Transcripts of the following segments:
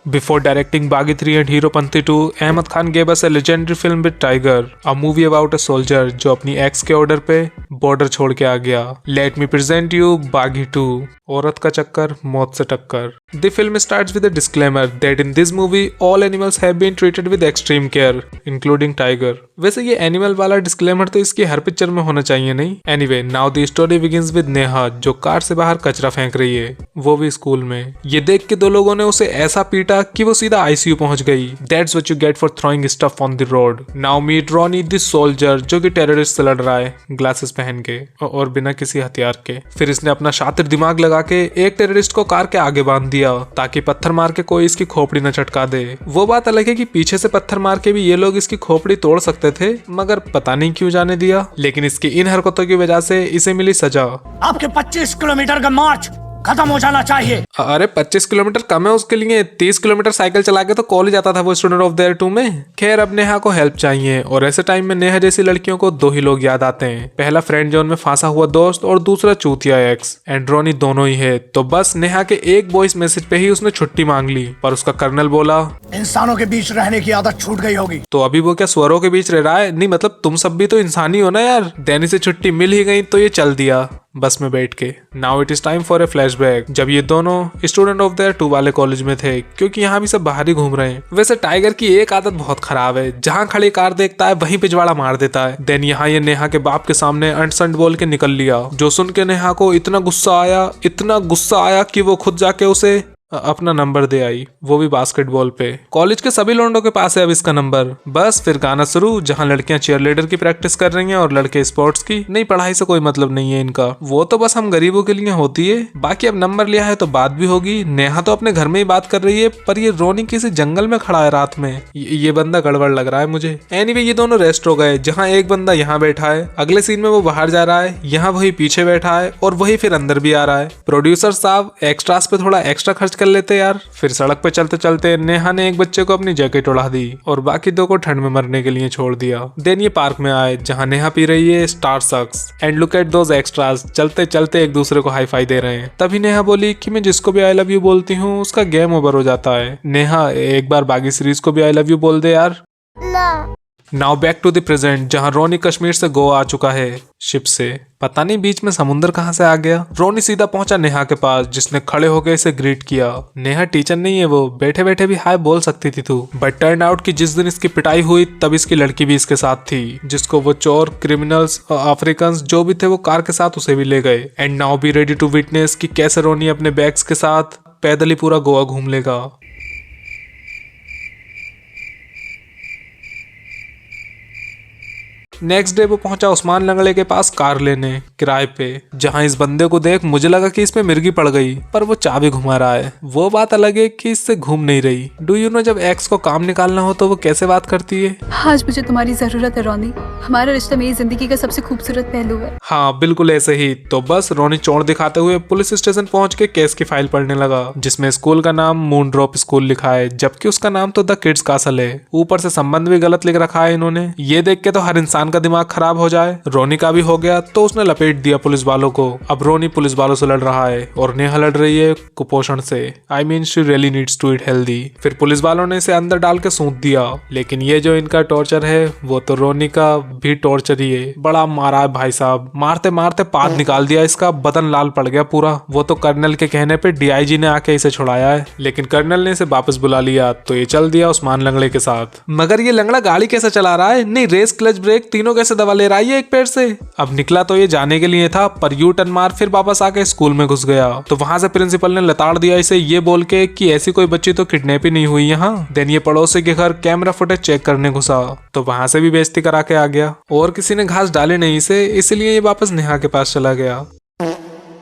Before directing Baghi 3 and Heropanthi 2, Ahmad Khan gave us a legendary film with Tiger, a movie about a soldier जो अपनी x के order पे border छोड़ के आ गया। Let me present you Baghi 2, औरत का चक्कर मौत से टक्कर। The film starts with a disclaimer that in this movie all animals have been treated with extreme care, including tiger. वैसे ये एनिमल वाला डिस्क्लेमर तो इसकी हर पिक्चर में होना चाहिए नहीं। Anyway, now the story begins with Neha जो कार से बाहर कचरा फेंक रही है, वो भी स्कूल में। ये देख के दो लोगों ने उसे ऐसा पीटा कि वो सीधा आईसीयू पहुंच गई। That's what you get for throwing stuff on the road. Now meet Ronnie the soldier जो कि टेररिस्ट से लड़ रहा है, ग्लासेस पहन के और बिना किसी हथियार के। फिर इसने अपना शातिर दिमाग लगा के एक टेररिस्ट को कार के आगे बांध दिया ताकि पत्थर मार के कोई इसकी खोपड़ी न चटका दे। वो बात अलग है कि पीछे से पत्थर मार के भी ये लोग इसकी खोपड़ी तोड़ सकते थे, मगर पता नहीं क्यों जाने दिया। लेकिन इसकी इन हरकतों की वजह से इसे मिली सजा। आपके 25 किलोमीटर का मार्च खत्म हो जाना चाहिए। अरे 25 किलोमीटर कम है उसके लिए, 30 किलोमीटर साइकिल चला के तो कॉलेज आता था वो स्टूडेंट ऑफ देयर 2 में। खैर अब नेहा को हेल्प चाहिए और ऐसे टाइम में नेहा जैसी लड़कियों को दो ही लोग याद आते हैं, पहला फ्रेंड जोन में फांसा हुआ दोस्त और दूसरा चूतिया एक्स। एंड्रोनी दोनों ही है। तो बस नेहा के एक वॉइस मैसेज पे ही उसने छुट्टी मांग ली, पर उसका कर्नल बोला इंसानों के बीच रहने की आदत छूट गई होगी। तो अभी वो क्या स्वरों के बीच रह रहा है? नहीं मतलब तुम सब भी तो इंसानी हो ना यार। दैनी से छुट्टी मिल ही गई तो ये चल दिया बस में बैठ के। Now it is time for a flashback जब ये दोनों स्टूडेंट ऑफ देयर 2 वाले कॉलेज में थे, क्योंकि यहाँ भी सब बाहर ही घूम रहे हैं। वैसे टाइगर की एक आदत बहुत खराब है, जहाँ खड़ी कार देखता है वहीं पिछवाड़ा मार देता है। देन यहाँ ये नेहा के बाप के सामने अंट बोल के निकल लिया, जो सुन के नेहा को इतना गुस्सा आया कि वो खुद जाके उसे अपना नंबर दे आई, वो भी बास्केटबॉल पे। कॉलेज के सभी लौंडों के पास है अब इसका नंबर। बस फिर गाना शुरू, जहाँ लड़कियां चीयरलीडर की प्रैक्टिस कर रही हैं और लड़के स्पोर्ट्स की। नहीं पढ़ाई से कोई मतलब नहीं है इनका, वो तो बस हम गरीबों के लिए होती है। बाकी अब नंबर लिया है तो बात भी होगी। नेहा तो अपने घर में ही बात कर रही है, पर ये रोनी किसी जंगल में खड़ा है रात में। ये बंदा गड़बड़ लग रहा है मुझे। एनीवे ये दोनों रेस्ट हो गए, जहाँ एक बंदा यहाँ बैठा है, अगले सीन में वो बाहर जा रहा है, यहाँ वही पीछे बैठा है और वही फिर अंदर भी आ रहा है। प्रोड्यूसर साहब एक्स्ट्रास पे थोड़ा एक्स्ट्रा खर्च कर लेते यार। फिर सड़क पे चलते चलते नेहा ने एक बच्चे को अपनी जैकेट उड़ा दी और बाकी दो को ठंड में मरने के लिए छोड़ दिया। देन ये पार्क में आए, जहाँ नेहा पी रही है star sucks and look at those extras चलते चलते एक दूसरे को हाई फाई दे रहे हैं। तभी नेहा बोली कि मैं जिसको भी आई लव यू बोलती हूँ उसका गेम ओवर हो जाता है। नेहा एक बार बागी सीरीज को भी आई लव यू बोल दे यार। Now back to the present, जहाँ रोनी कश्मीर से गोवा आ चुका है शिप से। पता नहीं बीच में समुंदर कहाँ से आ गया। रोनी सीधा पहुंचा नेहा के पास, जिसने खड़े होकर इसे ग्रीट किया। नेहा टीचर नहीं है वो, बैठे बैठे भी हाय बोल सकती थी तू। बट टर्न आउट कि जिस दिन इसकी पिटाई हुई तब इसकी लड़की भी इसके साथ थी, जिसको वो चोर, क्रिमिनल्स और अफ्रीकन जो भी थे वो कार के साथ उसे भी ले गए। And now be ready to witness कि कैसे रोनी अपने बैग्स के साथ पैदल ही पूरा गोवा घूम लेगा। नेक्स्ट डे वो पहुंचा उस्मान लंगड़े के पास कार लेने किराए पे, जहां इस बंदे को देख मुझे लगा कि इसमें मिर्गी पड़ गई, पर वो चाबी घुमा रहा है। वो बात अलग है कि इससे घूम नहीं रही। डू यू नो जब एक्स को काम निकालना हो तो वो कैसे बात करती है? आज मुझे तुम्हारी जरूरत है रोनी, हमारा रिश्ता मेरी जिंदगी का सबसे खूबसूरत पहलू है। हाँ बिल्कुल ऐसे ही। तो बस रोनी चोर दिखाते हुए पुलिस स्टेशन पहुंच के केस की फाइल पढ़ने लगा, जिसमें स्कूल का नाम मून ड्रॉप स्कूल लिखा है, जबकि उसका नाम तो द किड्स कासल है। ऊपर से संबंध भी गलत लिख रखा है इन्होंने। ये देख के तो हर इंसान का दिमाग खराब हो जाए। रोनी का भी हो गया तो उसने लपेट दिया पुलिस वालों को। अब रोनी पुलिस वालों से लड़ रहा है और नेहा लड़ रही है कुपोषण से। I mean she really needs to eat healthy. फिर पुलिस वालों ने इसे अंदर डाल के सूंघ दिया, लेकिन ये जो इनका टॉर्चर है वो तो रोनी का भी टॉर्चर ही है। बड़ा मारा है भाई साहब, मारते मारते पाद निकाल दिया इसका, बदन लाल पड़ गया पूरा। वो तो कर्नल के कहने पे डीआईजी ने आके इसे छुड़ाया है, लेकिन कर्नल ने इसे वापस बुला लिया तो ये चल दिया उस्मान लंगड़े के साथ। मगर ये लंगड़ा गाड़ी कैसे चला रहा है? नहीं रेस, क्लच, ब्रेक तीनों कैसे दबा ले रहा है एक पैर से? अब निकला तो ये जाने के लिए था, पर यू टर्न मार फिर वापस आके स्कूल में घुस गया। तो वहां से प्रिंसिपल ने लताड़ दिया इसे, ये बोल के कि ऐसी कोई बच्ची तो किडनैप ही नहीं हुई यहाँ। देन ये पड़ोसी के घर कैमरा फुटेज चेक करने घुसा, तो वहां से भी बेइज्जती करा के आ गया। और किसी ने घास डाले नहीं इसे, इसलिए ये वापस नेहा के पास चला गया।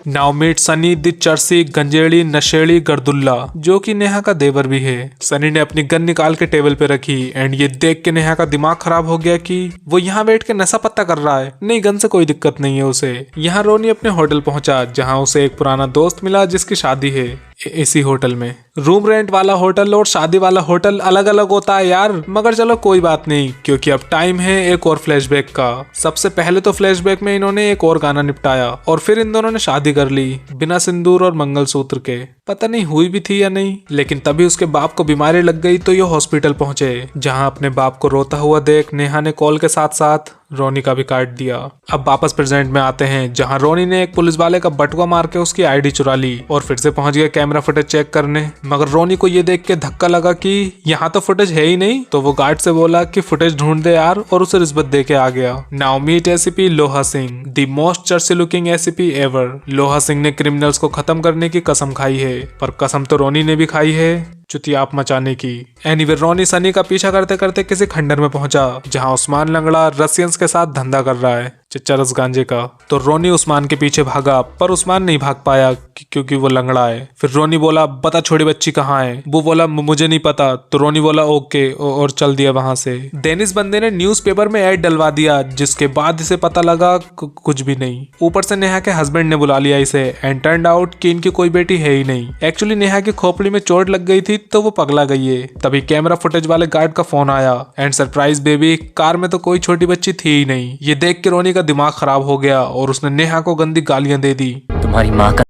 नाउ मीट सनी द चर्सी गंजेड़ी नशेड़ी गर्दुल्ला, जो कि नेहा का देवर भी है। सनी ने अपनी गन निकाल के टेबल पे रखी एंड ये देख के नेहा का दिमाग खराब हो गया कि वो यहाँ बैठ के नशा पत्ता कर रहा है। नहीं गन से कोई दिक्कत नहीं है उसे। यहाँ रोनी अपने होटल पहुंचा, जहाँ उसे एक पुराना दोस्त मिला जिसकी शादी है। इसी होटल में। रूम रेंट वाला होटल और शादी वाला होटल अलग अलग होता है यार, मगर चलो कोई बात नहीं, क्योंकि अब टाइम है एक और फ्लैशबैक का। सबसे पहले तो फ्लैशबैक में इन्होंने एक और गाना निपटाया और फिर इन दोनों ने शादी कर ली बिना सिंदूर और मंगलसूत्र के। पता नहीं हुई भी थी या नहीं, लेकिन तभी उसके बाप को बीमारी लग गई तो ये हॉस्पिटल पहुंचे, जहां अपने बाप को रोता हुआ देख नेहा ने कॉल के साथ साथ रोनी का भी काट दिया। अब वापस प्रेजेंट में आते हैं, जहां रोनी ने एक पुलिस वाले का बटुआ मार के उसकी आईडी चुरा ली और फिर से पहुंच गया कैमरा फुटेज चेक करने। मगर रोनी को ये देख के धक्का लगा कि यहाँ तो फुटेज है ही नहीं, तो वो गार्ड से बोला कि फुटेज ढूंढ दे यार, और उसे रिश्वत दे के आ गया। Now meet ACP Loha Singh, the most चर्ची लुकिंग एसीपी एवर। लोहा सिंह ने क्रिमिनल्स को खत्म करने की कसम खाई है, पर कसम तो रोनी ने भी खाई है चुतियाप मचाने की। एनीवे रोनी सनी का पीछा करते करते किसी खंडर में पहुंचा, जहां उस्मान लंगड़ा रसियंस के साथ धंधा कर रहा है चरस गांजे का। तो रोनी उस्मान के पीछे भागा, पर उस्मान नहीं भाग पाया क्योंकि वो लंगड़ा है। फिर रोनी बोला बता छोटी बच्ची कहाँ है। वो बोला मुझे नहीं पता। तो रोनी बोला ओके और चल दिया वहां से। डेनिस बंदे ने न्यूज़पेपर में ऐड डलवा दिया, जिसके बाद इसे पता लगा कुछ भी नहीं। ऊपर से नेहा के हस्बैंड ने बुला लिया इसे, एंड टर्न्ड आउट कि इनकी कोई बेटी है ही नहीं। एक्चुअली नेहा की खोपड़ी में चोट लग गई थी तो वो पगला गई है। तभी कैमरा फुटेज वाले गार्ड का फोन आया, एंड सरप्राइज बेबी, कार में तो कोई छोटी बच्ची थी ही नहीं। ये देख के रोनी का दिमाग खराब हो गया और उसने नेहा को गंदी गालियां दे दी। तुम्हारी माँ का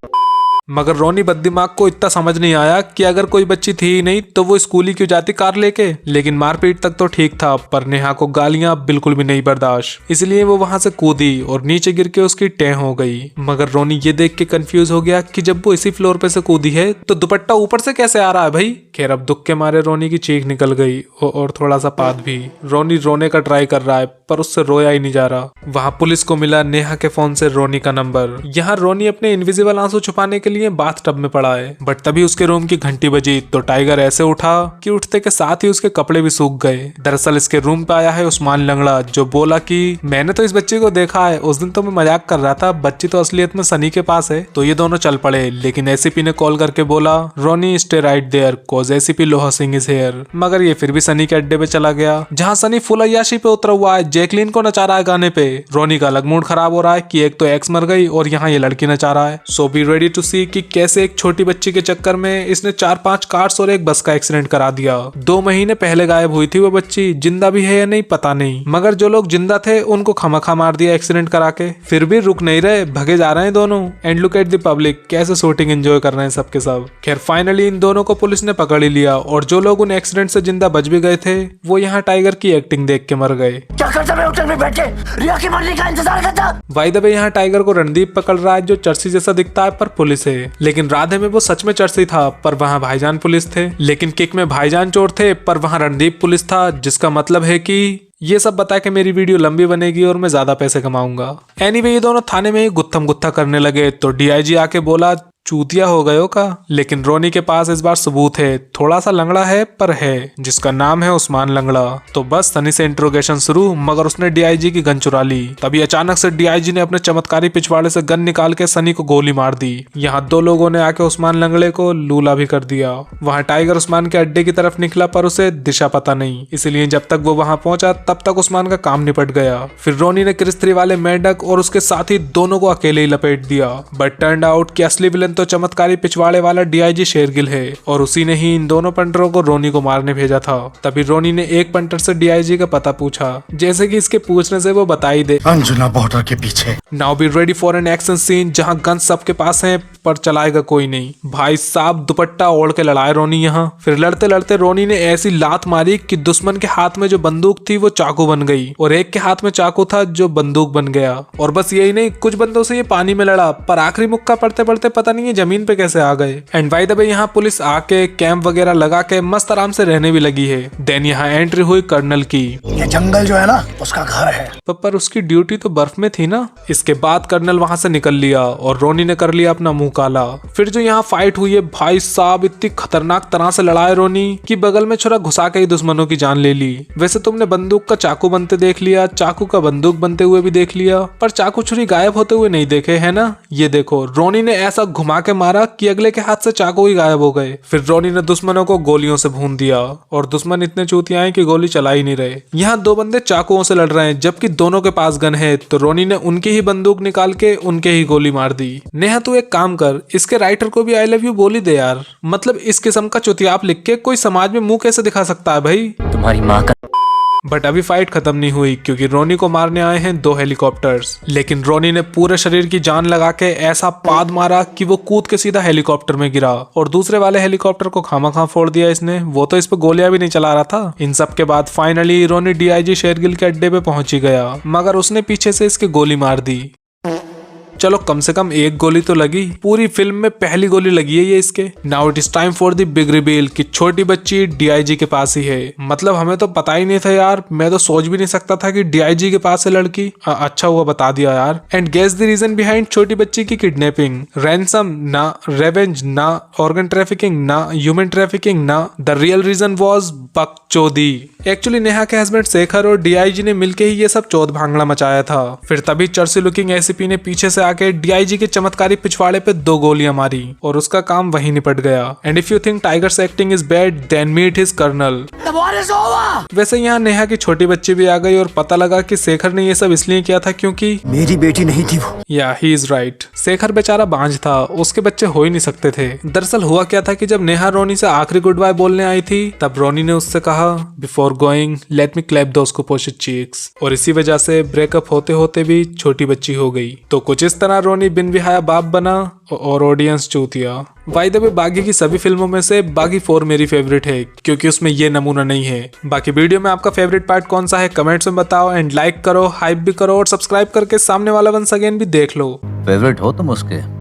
मगर रोनी बददिमाग को इतना समझ नहीं आया कि अगर कोई बच्ची थी ही नहीं तो वो स्कूल ही क्यों जाती कार लेके। लेकिन मारपीट तक तो ठीक था, पर नेहा को गालियां बिल्कुल भी नहीं बर्दाश्त, इसलिए वो वहां से कूदी और नीचे गिर के उसकी टें हो गई। मगर रोनी ये देख के कंफ्यूज हो गया कि जब वो इसी फ्लोर पे से कूदी है तो दुपट्टा ऊपर से कैसे आ रहा है भाई। खैर अब दुख के मारे रोनी की चीख निकल गई और थोड़ा सा पाद भी। रोनी रोने का ट्राई कर रहा है पर उससे रोया ही नहीं जा रहा। वहां पुलिस को मिला नेहा के फोन से रोनी का नंबर। यहाँ रोनी अपने इनविजिबल आंसू छुपाने के लिए बाथटब में पड़ा है, बट तभी उसके रूम की घंटी बजी तो टाइगर ऐसे उठा कि उठते के साथ ही उसके कपड़े भी सूख गए। दरअसल इसके रूम पे आया है उस्मान लंगड़ा, जो बोला कि मैंने तो इस बच्ची को देखा है, उस दिन तो मैं मजाक कर रहा था, बच्ची तो असलियत में सनी के पास है। तो ये दोनों चल पड़े, लेकिन एसीपी ने कॉल करके बोला Ronnie stay right there cause ACP Loha Singh is here. मगर ये फिर भी सनी के अड्डे पे चला गया, जहाँ सनी फुल अय्याशी पे उतरा हुआ है, जैकलीन को नचा रहा है गाने पे। रोनी का अलग मूड खराब हो रहा है कि एक तो एक्स मर गई और यहाँ ये लड़की नचा रहा है। सो बी रेडी टू सी कि कैसे एक छोटी बच्ची के चक्कर में इसने 4-5 कार्स और एक बस का एक्सीडेंट करा दिया। 2 महीने पहले गायब हुई थी वो बच्ची, जिंदा भी है या नहीं पता नहीं, मगर जो लोग जिंदा थे उनको खमखा मार दिया एक्सीडेंट करा के। फिर भी रुक नहीं रहे, भगे जा रहे हैं दोनों। And look at the public, कैसे शूटिंग एंजॉय कर रहे हैं सबके सब। खैर फाइनली इन दोनों को पुलिस ने पकड़ ही लिया, और जो लोग उन एक्सीडेंट से जिंदा बच भी गए थे वो यहाँ टाइगर की एक्टिंग देख के मर गए। क्या करता मैं होटल में बैठ के रिया के मरने का इंतजार करता। बाय द वे यहाँ टाइगर को रणदीप पकड़ रहा है, जो चर्सी जैसा दिखता है पर पुलिस है। लेकिन राधे में वो सच में चर्सी था, पर वहाँ भाईजान पुलिस थे। लेकिन किक में भाईजान चोर थे, पर वहाँ रणदीप पुलिस था, जिसका मतलब है कि ये सब बता के मेरी वीडियो लंबी बनेगी और मैं ज्यादा पैसे कमाऊंगा। एनीवे ये दोनों थाने में ही गुत्थम गुत्था करने लगे तो डीआईजी आके बोला चूतिया हो गए हो का। लेकिन रोनी के पास इस बार सबूत है, थोड़ा सा लंगड़ा है पर है, जिसका नाम है उस्मान लंगड़ा। तो बस सनी से इंट्रोगेशन शुरू, मगर उसने डीआईजी की गन चुरा ली। तभी अचानक से डीआईजी ने अपने चमत्कारी पिछवाड़े से गन निकाल के सनी को गोली मार दी। यहाँ 2 लोगों ने आके उस्मान लंगड़े को लूला भी कर दिया। वहाँ टाइगर उस्मान के अड्डे की तरफ निकला, पर उसे दिशा पता नहीं, इसलिए जब तक वो वहाँ पहुंचा तब तक उस्मान का काम निपट गया। फिर रोनी ने क्रिस 3 वाले मेंढक और उसके साथी दोनों को अकेले ही लपेट दिया। बट टर्न्ड आउट कि असली विलन तो चमत्कारी पिछवाड़े वाला डीआईजी शेरगिल है, और उसी ने ही इन दोनों पंटरों को रोनी को मारने भेजा था। तभी रोनी ने एक पंटर से डीआईजी का पता पूछा, जैसे कि इसके पूछने से वो बता ही दे। अंजुना बॉर्डर के पीछे। Now be ready for an action scene, जहां गन सबके पास है पर चलाएगा कोई नहीं। भाई साहब दुपट्टा ओढ़ के लड़ाए रोनी यहाँ। फिर लड़ते लड़ते रोनी ने ऐसी लात मारी कि दुश्मन के हाथ में जो बंदूक थी वो चाकू बन गई, और एक के हाथ में चाकू था जो बंदूक बन गया। और बस यही नहीं, कुछ बंदों से ये पानी में लड़ा, पर आखिरी मुक्का पड़ते पड़ते पता नहीं ये जमीन पे कैसे आ गए। एंड बाय द वे यहाँ पुलिस आके कैंप वगैरह लगा के मस्त आराम से रहने भी लगी है। देन यहाँ एंट्री हुई कर्नल की। ये जंगल जो है ना उसका घर है, पर उसकी ड्यूटी तो बर्फ में थी ना। इसके बाद कर्नल वहां से निकल लिया और रोनी ने कर लिया अपना मुंह काला। फिर जो यहाँ फाइट हुई है भाई साहब, इतनी खतरनाक तरह से लड़ाए रोनी कि बगल में छुरा घुसा के ही दुश्मनों की जान ले ली। वैसे तुमने बंदूक का चाकू बनते देख लिया, चाकू का बंदूक बनते हुए भी देख लिया, पर चाकू छुरी गायब होते हुए नहीं देखे है ना। ये देखो रोनी ने ऐसा घुमा घुमा के मारा कि अगले के हाथ से चाकू ही गायब हो गए। फिर रोनी ने दुश्मनों को गोलियों से भून दिया और दुश्मन इतने चूतिया हैं कि गोली चला ही नहीं रहे। यहाँ दो बंदे चाकुओं से लड़ रहे हैं जबकि दोनों के पास गन है, तो रोनी ने उनकी ही बंदूक निकाल के उनके ही गोली मार दी। नेहा तू एक काम कर, इसके राइटर को भी आई लव यू बोल ही दे यार। मतलब इस किस्म का चुतियाप लिख के कोई समाज में मुंह कैसे दिखा सकता है भाई। तुम्हारी माँ का बट अभी फाइट खत्म नहीं हुई क्योंकि रोनी को मारने आए हैं दो हेलीकॉप्टर्स। लेकिन रोनी ने पूरे शरीर की जान लगा के ऐसा पाद मारा कि वो कूद के सीधा हेलीकॉप्टर में गिरा और दूसरे वाले हेलीकॉप्टर को खामा फोड़ दिया इसने। वो तो इस पे गोलियां भी नहीं चला रहा था। इन सब के बाद फाइनली रोनी डीआईजी शेरगिल के अड्डे पे पहुंच ही गया, मगर उसने पीछे से इसके गोली मार दी। चलो कम से कम एक गोली तो लगी, पूरी फिल्म में पहली गोली लगी है ये इसके। Now it is time for the big reveal कि छोटी बच्ची डीआईजी के पास ही है। मतलब हमें तो पता ही नहीं था यार, मैं तो सोच भी नहीं सकता था कि डीआईजी के पास है लड़की। अच्छा हुआ बता दिया यार। And guess the reason behind छोटी बच्ची की किडनैपिंग। रैंसम ना, रेवेंज ना, ऑर्गन ट्रैफिकिंग ना, ह्यूमन ट्रैफिकिंग ना, द रियल रीजन वाज बकचोदी। एक्चुअली नेहा के हस्बैंड शेखर और डीआईजी ने मिलके ही ये सब चौथ भांगड़ा मचाया था। फिर तभी चर्सी लुकिंग एसीपी ने पीछे से आके डीआईजी के चमत्कारी पिछवाड़े पे 2 गोलियां मारी और उसका काम वहीं निपट गया। And if you think Tiger's acting is bad then meet his colonel. The war is over. वैसे यहाँ नेहा की छोटी बच्ची भी आ गई और पता लगा कि शेखर ने ये सब इसलिए किया था क्योंकि मेरी बेटी नहीं थी वो। या ही इज राइट, शेखर बेचारा बांझ था, उसके बच्चे हो ही नहीं सकते थे। दरअसल हुआ क्या था कि जब नेहा रोनी से आखिरी गुड बाय बोलने आई थी तब रोनी ने उससे कहा before going let me clap those कुपोषित चीक्स, और इसी वजह से ब्रेकअप होते होते भी छोटी बच्ची हो गई। तो कुछ इस तरह रोनी बिन विहाया बाप बना और ऑडियंस चूतिया। बाय द वे बागी की सभी फिल्मों में से बागी 4 मेरी फेवरेट है क्योंकि उसमें ये नमूना नहीं है। बाकी वीडियो में आपका फेवरेट पार्ट कौन सा है कमेंट्स में बताओ एंड लाइक करो, हाइप भी करो और सब्सक्राइब करके सामने वाला वंस अगेन भी देख लो। फेवरेट हो तुम उसके?